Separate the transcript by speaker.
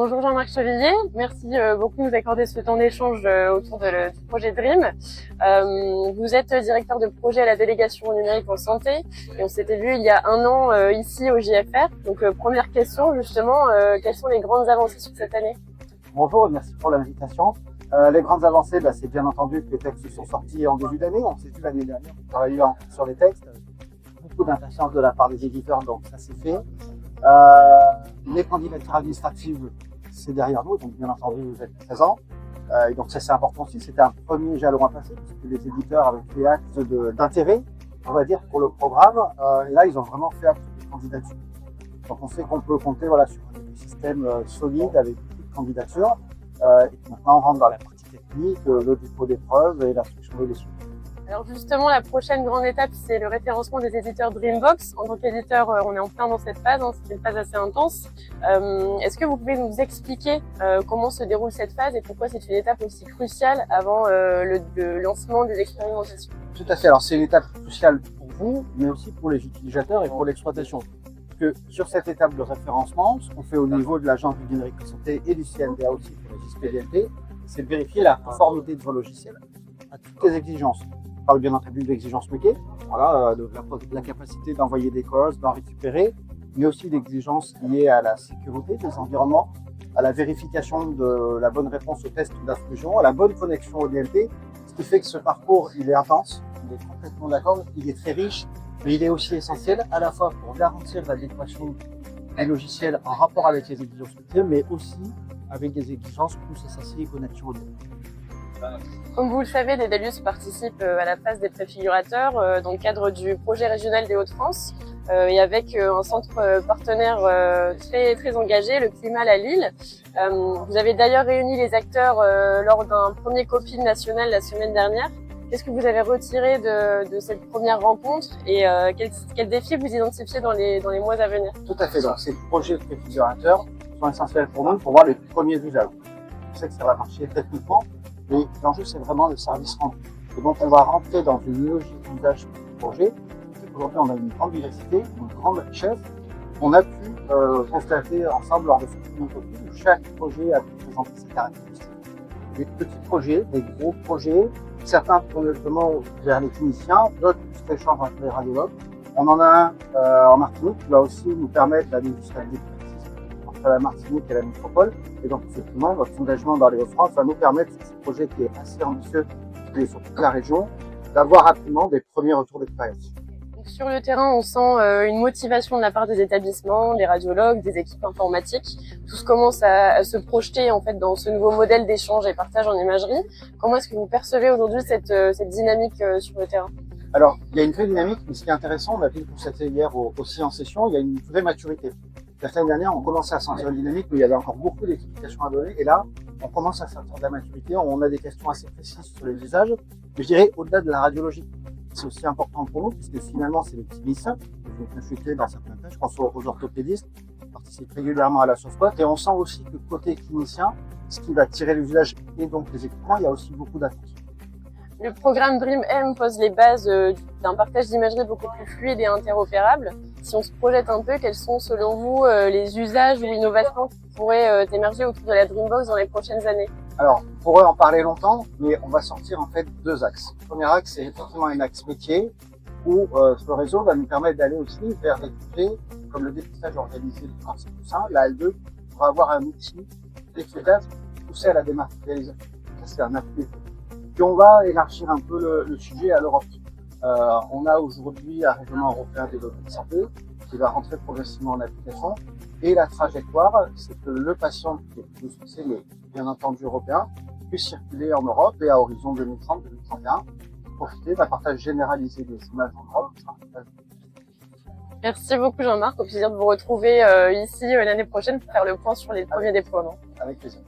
Speaker 1: Bonjour Jean-Marc Chevillier, merci beaucoup de nous accorder ce temps d'échange autour du projet DREAM. Vous êtes directeur de projet à la délégation numérique en santé et on s'était vu il y a un an ici au JFR. Donc première question justement, quelles sont les grandes avancées sur cette année?
Speaker 2: Bonjour et merci pour l'invitation. Les grandes avancées, c'est bien entendu que les textes sont sortis en début d'année. On s'est vu l'année dernière, on travaillait sur les textes. Beaucoup d'impatience de la part des éditeurs, donc ça s'est fait. Les candidatures administratives, c'est derrière nous, donc bien entendu vous êtes présents. Et donc ça c'est important aussi, c'était un premier jalon à passer, parce que les éditeurs avaient fait acte d'intérêt, on va dire, pour le programme. Et là ils ont vraiment fait acte de candidature. Donc on sait qu'on peut compter sur un système solide avec beaucoup de candidatures. Et maintenant on rentre dans la partie technique, le dépôt d'épreuves et l'instruction de dossier.
Speaker 1: Alors justement, la prochaine grande étape, c'est le référencement des éditeurs Dreambox. En tant qu'éditeur, on est en plein dans cette phase, c'est une phase assez intense. Est-ce que vous pouvez nous expliquer comment se déroule cette phase et pourquoi c'est une étape aussi cruciale avant le lancement des expérimentations?
Speaker 2: Tout à fait, alors c'est une étape cruciale pour vous, mais aussi pour les utilisateurs et pour l'exploitation. Parce que sur cette étape de référencement, ce qu'on fait au niveau de l'agence du numérique de santé et du CNDA aussi pour les JSPDLT, c'est de vérifier la conformité de vos logiciels à toutes les exigences. On parle bien entendu d'exigences métiers, de la capacité d'envoyer des calls, d'en récupérer, mais aussi d'exigences liées à la sécurité des environnements, à la vérification de la bonne réponse aux tests d'intrusion, à la bonne connexion au DLT, ce qui fait que ce parcours, il est intense, il est complètement d'accord, il est très riche, mais il est aussi essentiel à la fois pour garantir l'adéquation des logiciels en rapport avec les exigences métiers, mais aussi avec des exigences plus essentielles connexion au DLT.
Speaker 1: Comme vous le savez, Dedalus participe à la phase des préfigurateurs dans le cadre du projet régional des Hauts-de-France et avec un centre partenaire très engagé, le CLIMAL à Lille. Vous avez d'ailleurs réuni les acteurs lors d'un premier COPIL national la semaine dernière. Qu'est-ce que vous avez retiré de cette première rencontre et quels défis vous identifiez dans les mois à venir?
Speaker 2: Tout à fait, donc ces projets préfigurateurs sont essentiels pour nous pour voir les premiers usages. Je sais que ça va marcher techniquement, mais l'enjeu, c'est vraiment le service rendu. Et donc, on va rentrer dans une logique d'usage du projet. Aujourd'hui, on a une grande diversité, une grande richesse. On a pu constater ensemble lors de ce premier COPIL où chaque projet a pu présenter ses caractéristiques. Des petits projets, des gros projets, certains tournent justement vers les cliniciens, d'autres plus échangent avec les radiologues. On en a un en Martinique qui va aussi nous permettre d'aller jusqu'à entre la Martinique et la métropole. Et donc, effectivement, votre engagement dans les Hauts-de-France va nous permettre, sur ce projet qui est assez ambitieux et sur toute la région, d'avoir rapidement des premiers retours d'expérience.
Speaker 1: Sur le terrain, on sent une motivation de la part des établissements, des radiologues, des équipes informatiques. Tous commencent à se projeter en fait dans ce nouveau modèle d'échange et partage en imagerie. Comment est-ce que vous percevez aujourd'hui cette dynamique sur le terrain?
Speaker 2: Alors, il y a une vraie dynamique, mais ce qui est intéressant, on a vu pour cette hier aussi en session, il y a une vraie maturité. La semaine dernière, on commençait à sentir une dynamique, mais il y avait encore beaucoup d'explications à donner. Et là, on commence à sentir de la maturité. On a des questions assez précises sur les usages. Mais je dirais, au-delà de la radiologie, c'est aussi important pour nous, puisque finalement, c'est les cliniciens qui vont consulter dans certains cas. Je pense aux orthopédistes, qui participent régulièrement à la SOSPOT. Et on sent aussi que côté clinicien, ce qui va tirer les usages et donc les équipements, il y a aussi beaucoup d'attentes.
Speaker 1: Le programme DREAM pose les bases d'un partage d'imagerie beaucoup plus fluide et interopérable. Si on se projette un peu, quels sont selon vous les usages ou innovations qui pourraient émerger autour de la Dreambox dans les prochaines années?
Speaker 2: Alors, on pourrait en parler longtemps, mais on va sortir en fait deux axes. Le premier axe, c'est effectivement un axe métier où ce réseau va nous permettre d'aller aussi vers des projets comme le dépistage organisé du cancer du sein, la L2, pour avoir un outil efficace poussé à la dématérialisation. Ça, c'est un appui. Puis on va élargir un peu le sujet à l'Europe. On a aujourd'hui un règlement européen des données de santé qui va rentrer progressivement en application. Et la trajectoire, c'est que le patient qui est censé, bien entendu européen, puisse circuler en Europe et à horizon 2030-2031, profiter d'un partage généralisé des images en Europe.
Speaker 1: Merci beaucoup Jean-Marc, au plaisir de vous retrouver ici l'année prochaine pour faire le point sur les premiers déploiements.
Speaker 2: Avec plaisir.